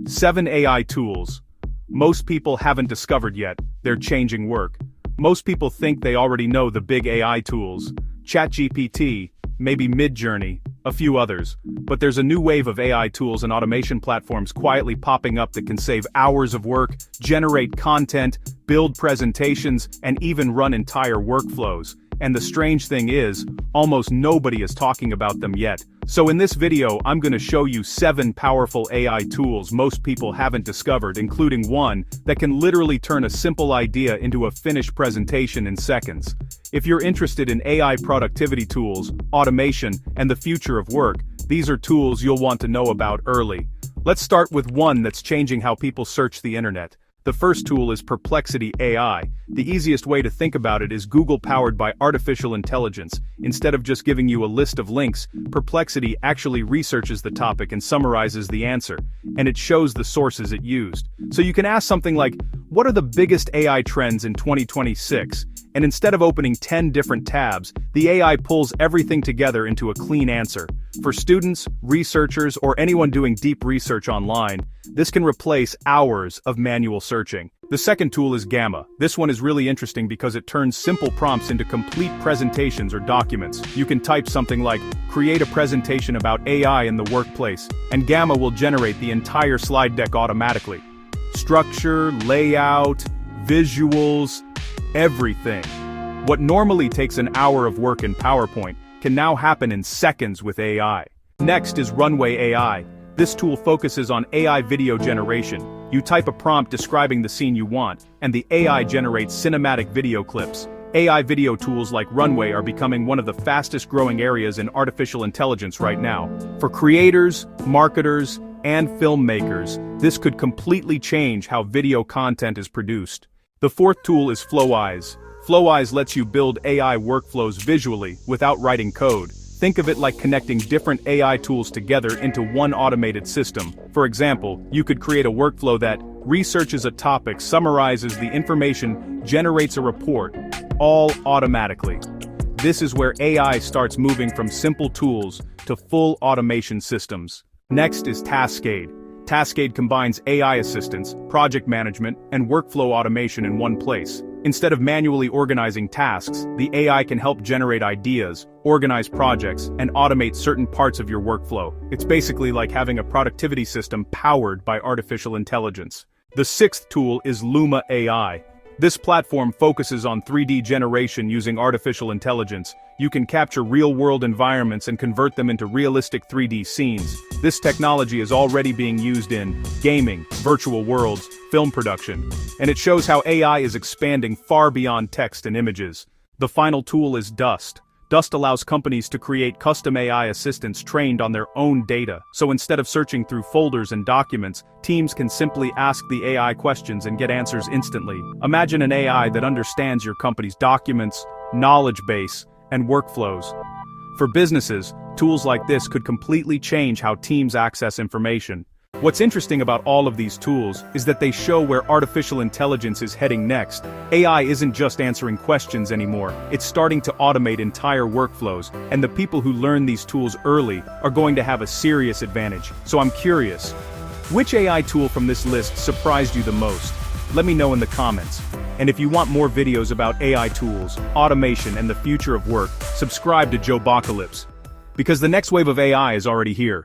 7 AI tools. Most people haven't discovered yet, they're changing work. Most people think they already know the big AI tools. ChatGPT, maybe Midjourney, a few others. But there's a new wave of AI tools and automation platforms quietly popping up that can save hours of work, generate content, build presentations, and even run entire workflows. And the strange thing is, almost nobody is talking about them yet. So in this video, I'm going to show you 7 powerful AI tools most people haven't discovered, including one that can literally turn a simple idea into a finished presentation in seconds. If you're interested in AI productivity tools, automation, and the future of work, these are tools you'll want to know about early. Let's start with one that's changing how people search the internet. The first tool is Perplexity AI. The easiest way to think about it is Google powered by artificial intelligence. Instead of just giving you a list of links, Perplexity actually researches the topic and summarizes the answer, and it shows the sources it used. So you can ask something like, what are the biggest AI trends in 2026? And instead of opening 10 different tabs, the AI pulls everything together into a clean answer. For students, researchers, or anyone doing deep research online, this can replace hours of manual searching. The second tool is Gamma. This one is really interesting because it turns simple prompts into complete presentations or documents. You can type something like, create a presentation about AI in the workplace, and Gamma will generate the entire slide deck automatically. Structure, layout, visuals, everything. What normally takes an hour of work in PowerPoint can now happen in seconds with AI. Next is Runway AI. This tool focuses on AI video generation. You type a prompt describing the scene you want, and the AI generates cinematic video clips. AI video tools like Runway are becoming one of the fastest growing areas in artificial intelligence right now. For creators, marketers, and filmmakers, this could completely change how video content is produced. The fourth tool is Flowise. Flowise lets you build AI workflows visually, without writing code. Think of it like connecting different AI tools together into one automated system. For example, you could create a workflow that researches a topic, summarizes the information, generates a report, all automatically. This is where AI starts moving from simple tools to full automation systems. Next is Taskade. Taskade combines AI assistance, project management, and workflow automation in one place. Instead of manually organizing tasks, the AI can help generate ideas, organize projects, and automate certain parts of your workflow. It's basically like having a productivity system powered by artificial intelligence. The sixth tool is Luma AI. This platform focuses on 3D generation using artificial intelligence. You can capture real-world environments and convert them into realistic 3D scenes. This technology is already being used in gaming, virtual worlds, film production, and it shows how AI is expanding far beyond text and images. The final tool is Dust. Dust allows companies to create custom AI assistants trained on their own data. So instead of searching through folders and documents, teams can simply ask the AI questions and get answers instantly. Imagine an AI that understands your company's documents, knowledge base, and workflows. For businesses, tools like this could completely change how teams access information. What's interesting about all of these tools is that they show where artificial intelligence is heading next. AI isn't just answering questions anymore, it's starting to automate entire workflows, and the people who learn these tools early are going to have a serious advantage. So I'm curious, which AI tool from this list surprised you the most? Let me know in the comments. And if you want more videos about AI tools, automation, and the future of work, subscribe to JOBOCALYPSE. Because the next wave of AI is already here.